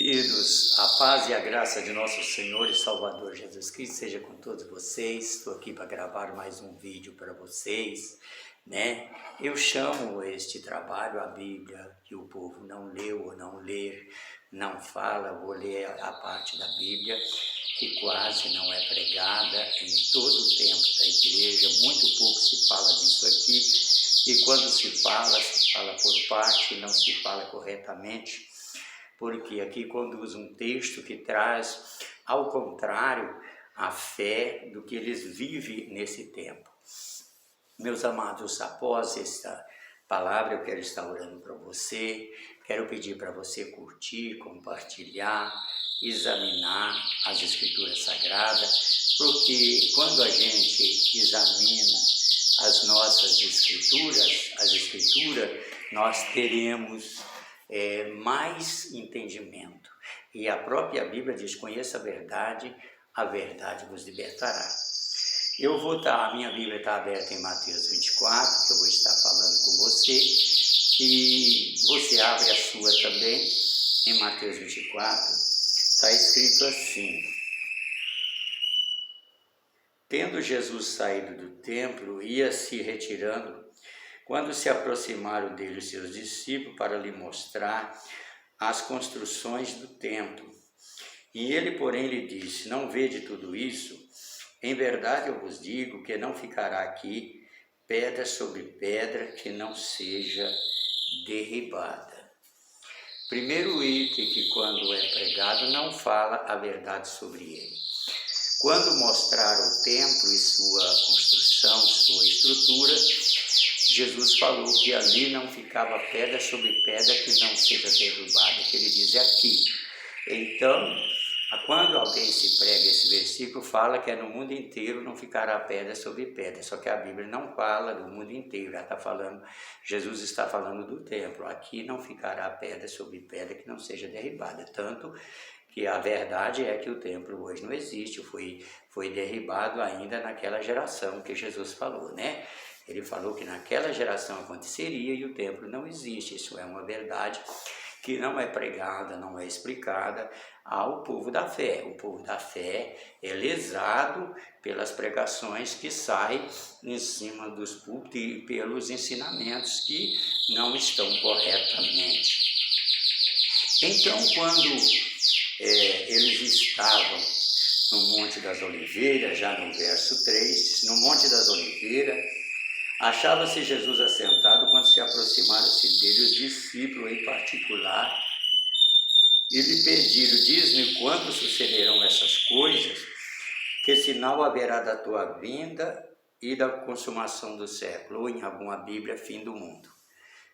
Queridos, a paz e a graça de nosso Senhor e Salvador Jesus Cristo seja com todos vocês. Estou aqui para gravar mais um vídeo para vocês, né? Eu chamo este trabalho a Bíblia, que o povo não leu ou não ler, não fala. Vou ler a parte da Bíblia que quase não é pregada em todo o tempo da igreja. Muito pouco se fala disso aqui, e quando se fala por parte, não se fala corretamente, porque aqui conduz um texto que traz, ao contrário, a fé do que eles vivem nesse tempo. Meus amados, após esta palavra, eu quero estar orando para você, quero pedir para você curtir, compartilhar, examinar as Escrituras Sagradas, porque quando a gente examina as nossas Escrituras, nós teremos mais entendimento. E a própria Bíblia diz: conheça a verdade vos libertará. A minha Bíblia está aberta em Mateus 24, que eu vou estar falando com você, e você abre a sua também, em Mateus 24, está escrito assim: tendo Jesus saído do templo, ia se retirando, quando se aproximaram dele os seus discípulos para lhe mostrar as construções do templo. E ele, porém, lhe disse: não vede tudo isso? Em verdade eu vos digo que não ficará aqui pedra sobre pedra que não seja derribada. Primeiro item que, quando é pregado, não fala a verdade sobre ele. Quando mostraram o templo e sua construção, sua estrutura, Jesus falou que ali não ficava pedra sobre pedra que não seja derrubada, que ele diz aqui. Então, quando alguém se prega esse versículo, fala que no mundo inteiro não ficará pedra sobre pedra, só que a Bíblia não fala do mundo inteiro, Jesus está falando do templo. Aqui não ficará pedra sobre pedra que não seja derribada, tanto que a verdade é que o templo hoje não existe, foi derribado ainda naquela geração que Jesus falou, né? Ele falou que naquela geração aconteceria e o templo não existe. Isso é uma verdade que não é pregada, não é explicada ao povo da fé. O povo da fé é lesado pelas pregações que saem em cima dos púlpitos e pelos ensinamentos que não estão corretamente. Então, quando eles estavam no Monte das Oliveiras, já no verso 3, no Monte das Oliveiras, achava-se Jesus assentado quando se aproximaram-se dele os discípulos em particular e lhe pediram: diz-me quando sucederão essas coisas, que sinal haverá da tua vinda e da consumação do século, ou em alguma Bíblia, fim do mundo.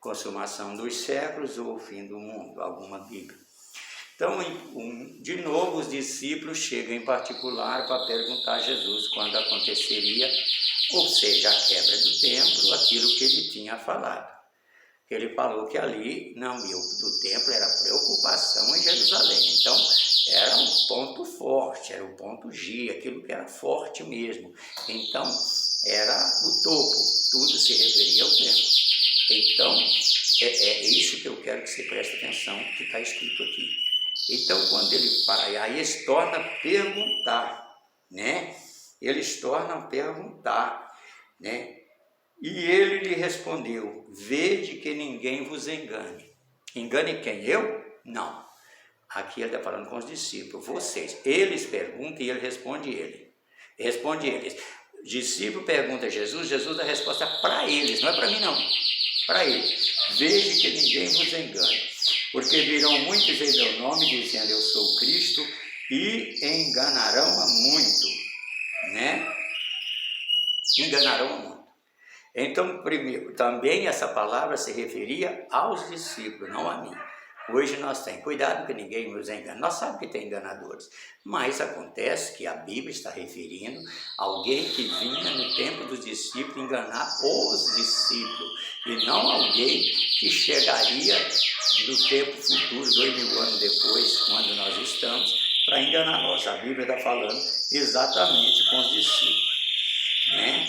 Consumação dos séculos ou fim do mundo, alguma Bíblia. Então, de novo, os discípulos chegam em particular para perguntar a Jesus quando aconteceria, ou seja, a quebra do templo, aquilo que ele tinha falado. Ele falou que ali do templo era preocupação em Jerusalém. Então, era um ponto forte, era o ponto G, aquilo que era forte mesmo. Então, era o topo, tudo se referia ao templo. Então, é isso que eu quero que você preste atenção, que está escrito aqui. Então, quando ele fala, aí eles tornam a perguntar, né? Eles tornam a perguntar, né? E ele lhe respondeu: vede que ninguém vos engane. Engane quem? Eu? Não. Aqui ele está falando com os discípulos, vocês. Eles perguntam e ele responde eles. O discípulo pergunta a Jesus, Jesus dá a resposta para eles, não é para mim não, para eles. Vede que ninguém vos engane, porque virão muitos em meu nome, dizendo eu sou Cristo, e enganarão a muito, né? Enganarão a muito. Então, primeiro, também essa palavra se referia aos discípulos, não a mim. Hoje nós temos cuidado que ninguém nos engane. Nós sabemos que tem enganadores, mas acontece que a Bíblia está referindo a alguém que vinha no tempo dos discípulos enganar os discípulos, e não alguém que chegaria no tempo futuro, 2000 anos depois, quando nós estamos, para enganar nós. A Bíblia está falando exatamente com os discípulos, né?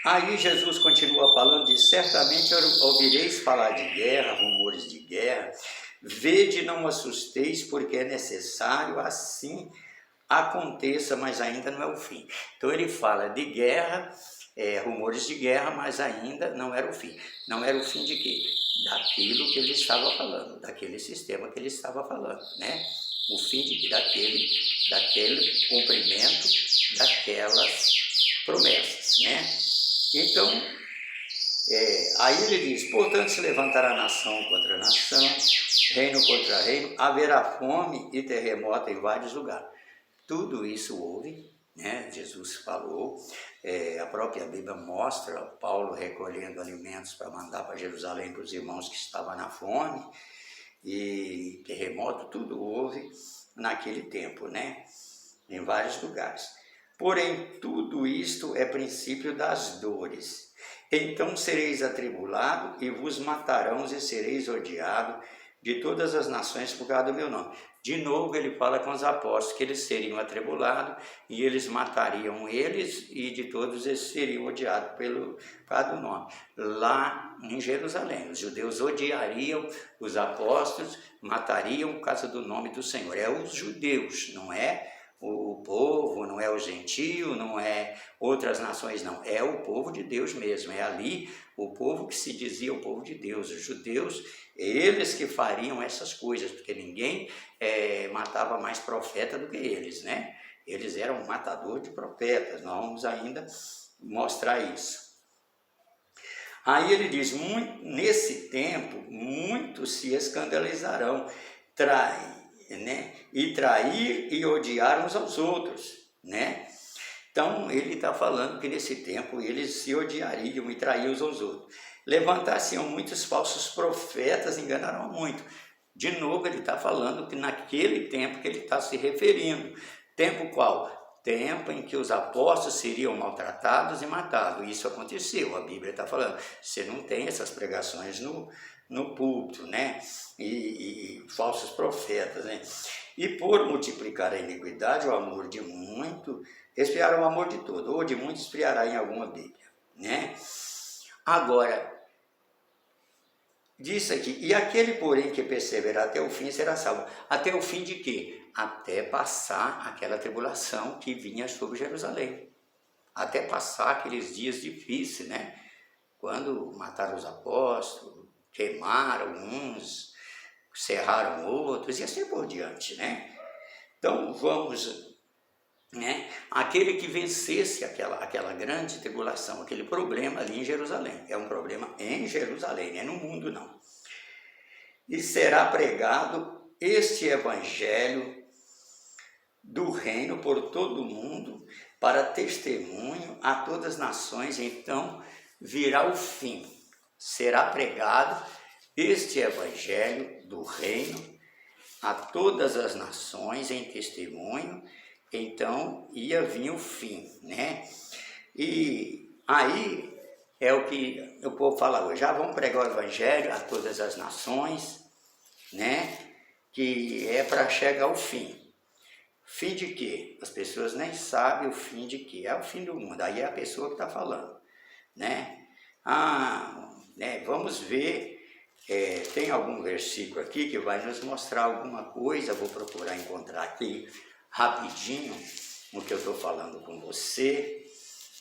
Aí Jesus continua falando, diz: certamente ouvireis falar de guerra, rumores de guerra. Vede, não assusteis, porque é necessário assim aconteça, mas ainda não é o fim. Então ele fala de guerra, rumores de guerra, mas ainda não era o fim. Não era o fim de quê? Daquilo que ele estava falando, daquele sistema que ele estava falando, né? O fim daquele cumprimento daquelas promessas, né? Então, aí ele diz, portanto se levantará nação contra nação, reino contra reino, haverá fome e terremoto em vários lugares. Tudo isso houve, né? Jesus falou, a própria Bíblia mostra Paulo recolhendo alimentos para mandar para Jerusalém para os irmãos que estavam na fome, e terremoto, tudo houve naquele tempo, né? Em vários lugares. Porém, tudo isto é princípio das dores. Então sereis atribulados e vos matarão e sereis odiados de todas as nações por causa do meu nome. De novo ele fala com os apóstolos que eles seriam atribulados e eles matariam eles e de todos eles seriam odiados por causa do nome. Lá em Jerusalém, os judeus odiariam os apóstolos, matariam por causa do nome do Senhor. É os judeus, não é o povo, não é o gentio, não é outras nações, não. É o povo de Deus mesmo, é ali o povo que se dizia o povo de Deus. Os judeus, eles que fariam essas coisas, porque ninguém matava mais profeta do que eles, né? Eles eram matadores de profetas, nós vamos ainda mostrar isso. Aí ele diz, nesse tempo, muitos se escandalizarão, né? E trair e odiar uns aos outros, né? Então ele está falando que nesse tempo eles se odiariam e traíam uns aos outros. Levantar-se-ão muitos falsos profetas, enganarão muito. De novo ele está falando que naquele tempo que ele está se referindo. Tempo qual? Tempo em que os apóstolos seriam maltratados e matados. Isso aconteceu, a Bíblia está falando. Você não tem essas pregações no púlpito, né? E falsos profetas, né? E por multiplicar a iniquidade, o amor de muito, esfriará o amor de todo, ou de muito esfriará em alguma Bíblia, né? Agora, diz aqui, e aquele, porém, que perseverar até o fim será salvo. Até o fim de quê? Até passar aquela tribulação que vinha sobre Jerusalém. Até passar aqueles dias difíceis, né? Quando mataram os apóstolos, queimaram uns, cerraram outros, e assim por diante, né? Então, vamos, né? Aquele que vencesse aquela grande tribulação, aquele problema ali em Jerusalém. É um problema em Jerusalém, não é no mundo, não. E será pregado este evangelho do reino por todo o mundo, para testemunho a todas as nações, então virá o fim. Será pregado este evangelho do reino a todas as nações em testemunho, então ia vir o fim, né? E aí é o que o povo fala hoje, já vamos pregar o evangelho a todas as nações, né? Que é para chegar ao fim. Fim de quê? As pessoas nem sabem o fim de quê. É o fim do mundo. Aí é a pessoa que está falando, né? Vamos ver, tem algum versículo aqui que vai nos mostrar alguma coisa. Vou procurar encontrar aqui rapidinho o que eu estou falando com você,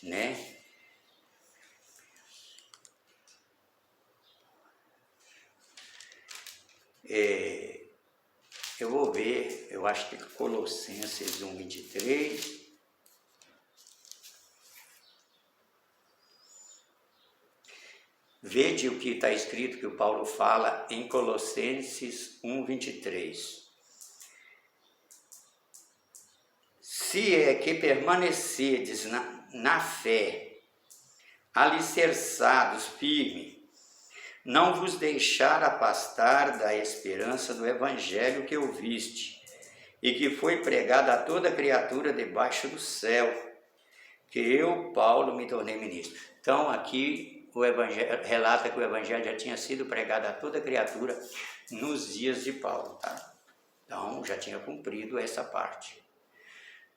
né? Eu vou ver, eu acho que Colossenses 1:23. Vede o que está escrito, que o Paulo fala em Colossenses 1:23. Se é que permanecedes na fé, alicerçados firme, não vos deixar afastar da esperança do evangelho que ouviste, e que foi pregado a toda criatura debaixo do céu, que eu, Paulo, me tornei ministro. Então aqui o evangelho relata que o evangelho já tinha sido pregado a toda criatura nos dias de Paulo, tá? Então já tinha cumprido essa parte.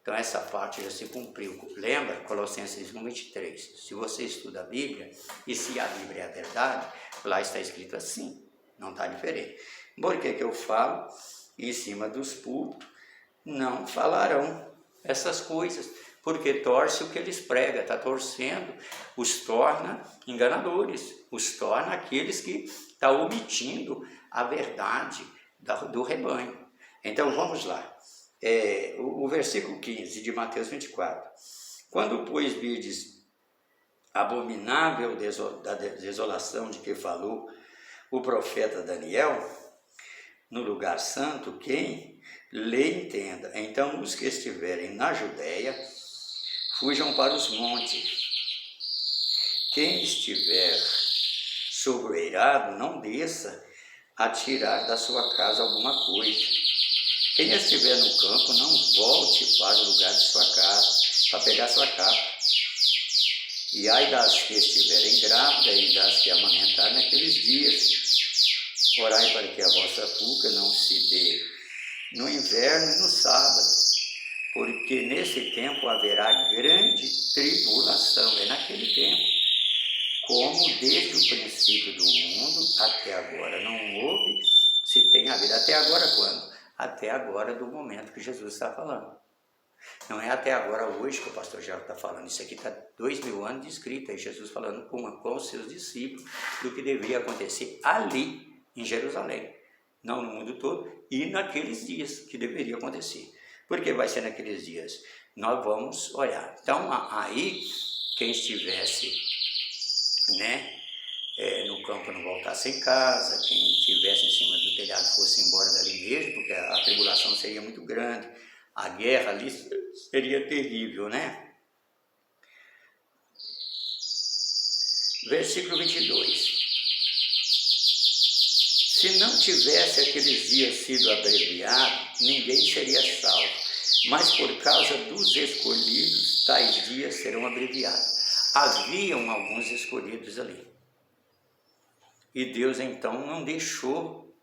Então essa parte já se cumpriu. Lembra? Colossenses 1:23. Se você estuda a Bíblia, e se a Bíblia é a verdade, lá está escrito assim, não está diferente. Por que eu falo? Em cima dos púlpitos, não falarão essas coisas, porque torce o que eles pregam, está torcendo, os torna enganadores, os torna aqueles que estão omitindo a verdade do rebanho. Então vamos lá, o versículo 15 de Mateus 24. Quando, pois, virdes abominável da desolação de que falou o profeta Daniel, no lugar santo, quem lê entenda. Então os que estiverem na Judéia, fujam para os montes. Quem estiver sobre o eirado, não desça a tirar da sua casa alguma coisa. Quem estiver no campo, não volte para o lugar de sua casa, para pegar sua capa. E ai das que estiverem grávidas e das que amamentarem naqueles dias. Orai para que a vossa fuga não se dê no inverno e no sábado, porque nesse tempo haverá grande tribulação. É naquele tempo, como desde o princípio do mundo até agora não houve, se tem havido. Até agora quando? Até agora do momento que Jesus está falando. Não é até agora, hoje, que o pastor Geraldo está falando. Isso aqui está 2000 anos de escrita, e Jesus falando com os seus discípulos do que deveria acontecer ali, em Jerusalém, não no mundo todo, e naqueles dias que deveria acontecer. Por que vai ser naqueles dias? Nós vamos olhar. Então, aí, quem estivesse, no campo não voltasse em casa, quem estivesse em cima do telhado fosse embora dali mesmo, porque a tribulação seria muito grande, a guerra ali seria terrível, né? Versículo 22. Se não tivesse aqueles dias sido abreviados, ninguém seria salvo. Mas por causa dos escolhidos, tais dias serão abreviados. Haviam alguns escolhidos ali. E Deus então não deixou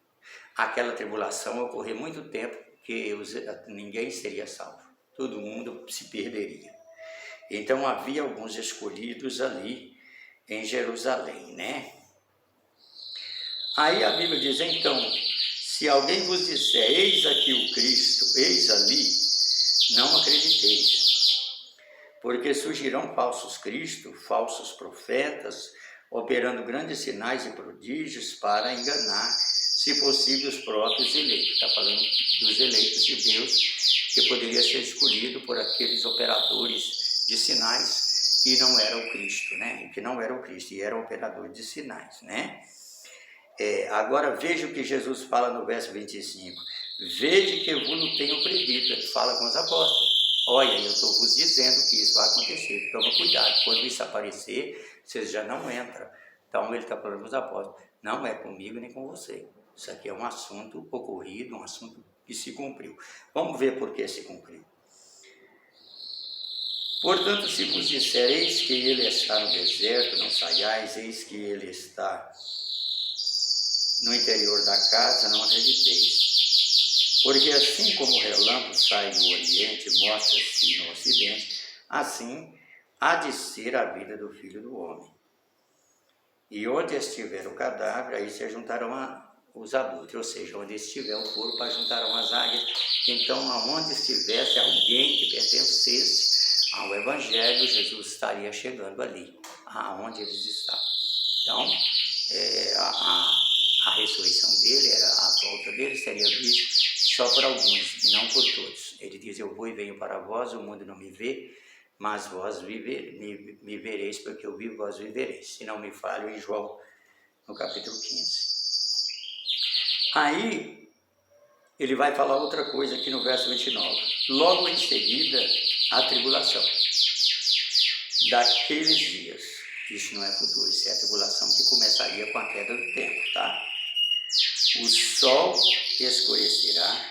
aquela tribulação ocorrer muito tempo, que ninguém seria salvo. Todo mundo se perderia. Então havia alguns escolhidos ali em Jerusalém, né? Aí a Bíblia diz, então, se alguém vos disser, eis aqui o Cristo, eis ali, não acrediteis, porque surgirão falsos cristos, falsos profetas, operando grandes sinais e prodígios para enganar, se possível, os próprios eleitos. Está falando dos eleitos de Deus, que poderia ser escolhido por aqueles operadores de sinais e não era o Cristo, né? E que não era o Cristo, e era operador de sinais, né? Agora veja o que Jesus fala no verso 25. Vede que eu vos tenho predito. Ele fala com os apóstolos. Olha, eu estou vos dizendo que isso vai acontecer. Toma cuidado. Quando isso aparecer, vocês já não entram. Então ele está falando com os apóstolos. Não é comigo nem com você. Isso aqui é um assunto ocorrido, um assunto que se cumpriu. Vamos ver por que se cumpriu. Portanto, se vos disser, eis que ele está no deserto, não saiais, eis que ele está no interior da casa, não acrediteis. Porque assim como o relâmpago sai do oriente e mostra-se no ocidente, assim há de ser a vida do Filho do Homem. E onde estiver o cadáver, aí se juntarão os adultos, ou seja, onde estiver o corpo, ajuntarão as águias. Então, aonde estivesse alguém que pertencesse ao Evangelho, Jesus estaria chegando ali, aonde eles estavam. Então, a ressurreição dele, a volta dele seria vista só por alguns e não por todos. Ele diz, eu vou e venho para vós, o mundo não me vê, mas vós me vereis, porque eu vivo, vós vivereis. Se não me falho, em João, no capítulo 15. Aí, ele vai falar outra coisa aqui no verso 29. Logo em seguida, a tribulação daqueles dias. Isso não é futuro, isso é a tribulação que começaria com a queda do tempo, tá? O sol escurecerá,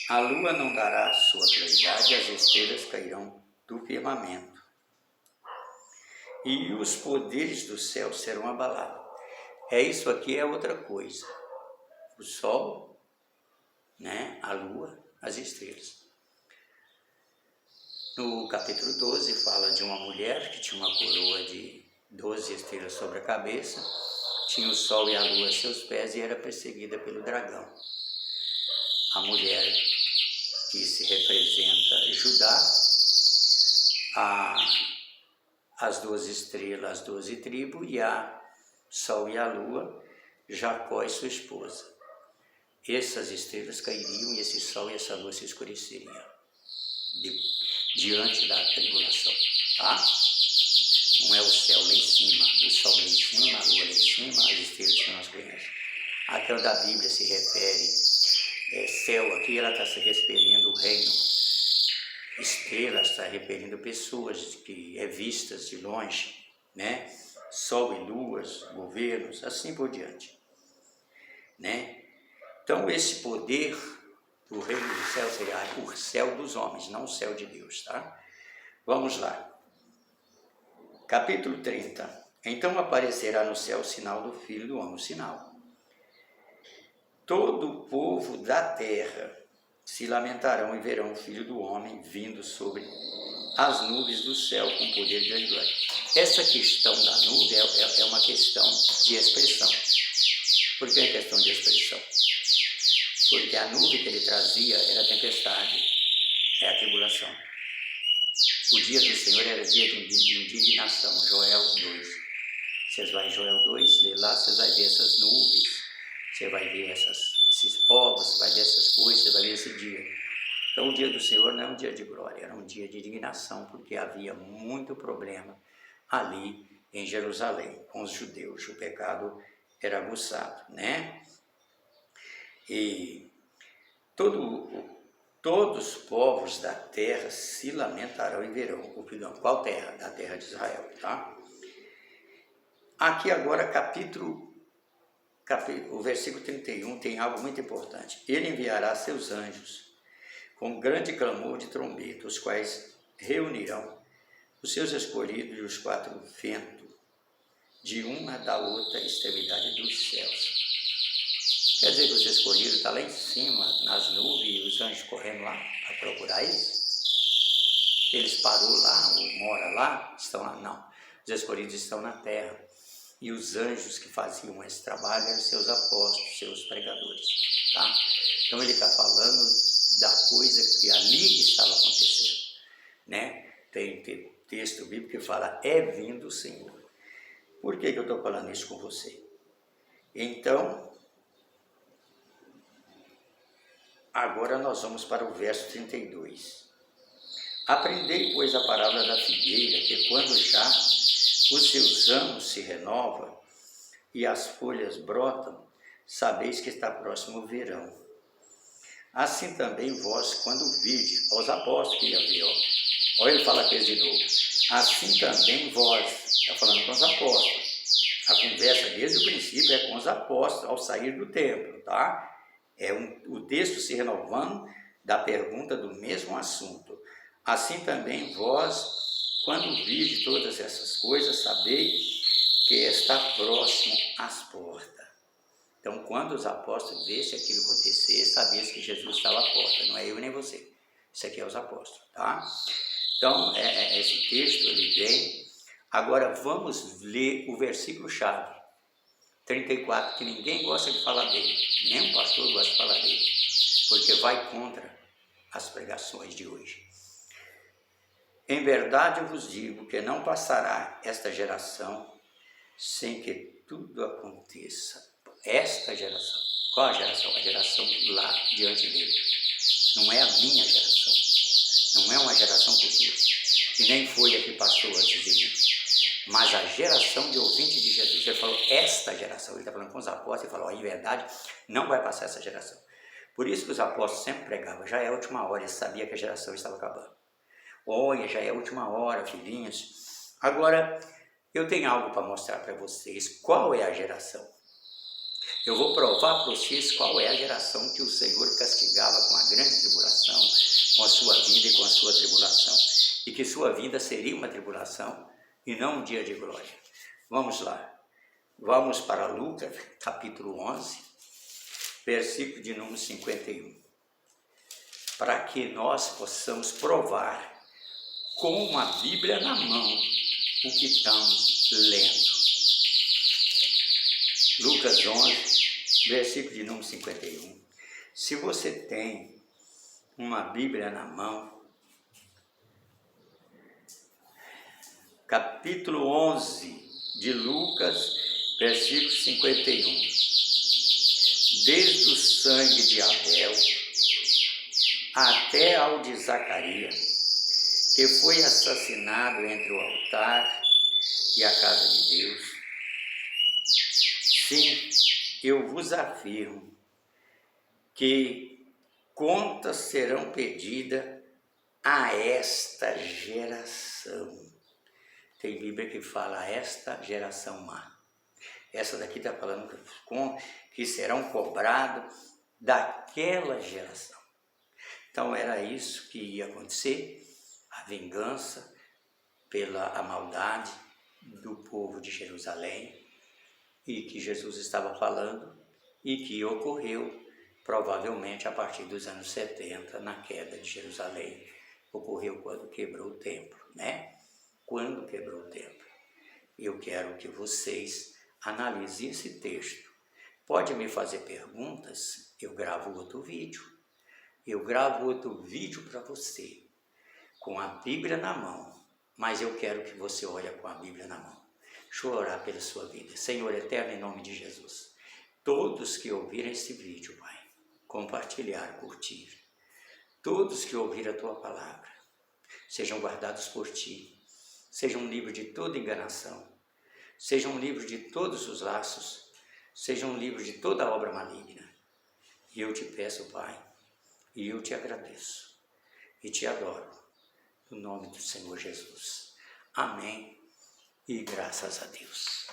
a lua não dará sua claridade, as estrelas cairão do firmamento. E os poderes do céu serão abalados. Isso aqui é outra coisa. O sol, né? A lua, as estrelas. No capítulo 12 fala de uma mulher que tinha uma coroa de 12 estrelas sobre a cabeça tinha o sol e a lua a seus pés e era perseguida pelo dragão. A mulher que se representa Judá, as 12 estrelas, as 12 tribos, e a sol e a lua, Jacó e sua esposa. Essas estrelas cairiam e esse sol e essa lua se escureceriam diante da tribulação, tá? Não é o céu lá em cima, o sol lá em cima, a lua lá em cima, as estrelas que nós conhecemos. Aqui onde a Bíblia se refere, céu, aqui ela está se referindo ao reino. Estrelas está referindo pessoas que vistas de longe, né? Sol e luas, governos, assim por diante, né? Então esse poder do reino do céu seria o céu dos homens, não o céu de Deus, tá? Vamos lá. Capítulo 30. Então aparecerá no céu o sinal do Filho do Homem, o sinal. Todo o povo da terra se lamentarão e verão o Filho do Homem vindo sobre as nuvens do céu com poder de glória. Essa questão da nuvem é uma questão de expressão. Por que é questão de expressão? Porque a nuvem que ele trazia era a tempestade, é a tribulação. O dia do Senhor era dia de indignação, Joel 2. Vocês vão em Joel 2, ler lá, vocês vão ver essas nuvens, você vai ver esses povos, você vai ver essas coisas, você vai ver esse dia. Então o dia do Senhor não é um dia de glória, era um dia de indignação, porque havia muito problema ali em Jerusalém, com os judeus, o pecado era aguçado, né? E todos os povos da terra se lamentarão e verão o Filho. Qual terra? Da terra de Israel, tá? Aqui agora o versículo 31 tem algo muito importante. Ele enviará seus anjos com grande clamor de trombeta, os quais reunirão os seus escolhidos e os 4 ventos, de uma da outra extremidade dos céus. Quer dizer que os escolhidos estão lá em cima, nas nuvens, e os anjos correndo lá para procurar eles? Eles parou lá, ou mora lá, estão lá? Não. Os escolhidos estão na terra. E os anjos que faziam esse trabalho eram seus apóstolos, seus pregadores, tá? Então ele está falando da coisa que ali estava acontecendo, né? Tem texto bíblico que fala, é vindo o Senhor. Por que eu estou falando isso com você? Então, agora nós vamos para o verso 32. Aprendei, pois, a parábola da figueira, que quando já os seus ramos se renovam e as folhas brotam, sabeis que está próximo o verão. Assim também vós, quando vide, aos apóstolos que ia ver, olha ele fala aqui de novo, assim também vós, está falando com os apóstolos, a conversa desde o princípio é com os apóstolos, ao sair do templo, tá? O texto se renovando da pergunta do mesmo assunto. Assim também vós, quando vide todas essas coisas, sabeis que está próximo às portas. Então, quando os apóstolos vissem aquilo acontecer, sabiam que Jesus estava à porta, não é eu nem você. Isso aqui é os apóstolos, tá? Então, esse texto, ele vem. Agora, vamos ler o versículo-chave, 34, que ninguém gosta de falar dele, nem um pastor gosta de falar dele, porque vai contra as pregações de hoje. Em verdade eu vos digo que não passará esta geração sem que tudo aconteça. Esta geração. Qual a geração? A geração lá diante dele. Não é a minha geração. Não é uma geração futura. E nem foi a que passou antes de mim. Mas a geração de ouvinte de Jesus. Ele falou, esta geração. Ele está falando com os apóstolos. Ele falou, em verdade, não vai passar essa geração. Por isso que os apóstolos sempre pregavam. Já é a última hora. Eles sabiam que a geração estava acabando. Olha, já é a última hora, filhinhos. Agora, eu tenho algo para mostrar para vocês. Qual é a geração? Eu vou provar para vocês qual é a geração que o Senhor castigava com a grande tribulação, com a sua vida e com a sua tribulação. E que sua vida seria uma tribulação e não um dia de glória. Vamos lá. Vamos para Lucas, capítulo 11, versículo de número 51. Para que nós possamos provar com a Bíblia na mão o que estamos lendo. Lucas 11, versículo de número 51. Se você tem uma Bíblia na mão, capítulo 11 de Lucas, versículo 51. Desde o sangue de Abel até ao de Zacarias, que foi assassinado entre o altar e a casa de Deus. Sim, eu vos afirmo que contas serão pedidas a esta geração. Tem Bíblia que fala esta geração má. Essa daqui está falando que serão cobrados daquela geração. Então era isso que ia acontecer, a vingança pela maldade do povo de Jerusalém, e que Jesus estava falando e que ocorreu provavelmente a partir dos anos 70, na queda de Jerusalém. Ocorreu quando quebrou o templo, né? Quando quebrou o templo. Eu quero que vocês analisem esse texto. Pode me fazer perguntas, eu gravo outro vídeo. Eu gravo outro vídeo para você, com a Bíblia na mão, mas eu quero que você olhe com a Bíblia na mão. Deixa eu orar pela sua vida. Senhor eterno, em nome de Jesus, todos que ouvirem esse vídeo, Pai, compartilhar, curtir, todos que ouviram a Tua palavra, sejam guardados por Ti, sejam livres de toda enganação, sejam livres de todos os laços, sejam livres de toda obra maligna. E eu te peço, Pai, e eu te agradeço e te adoro, no nome do Senhor Jesus. Amém e graças a Deus.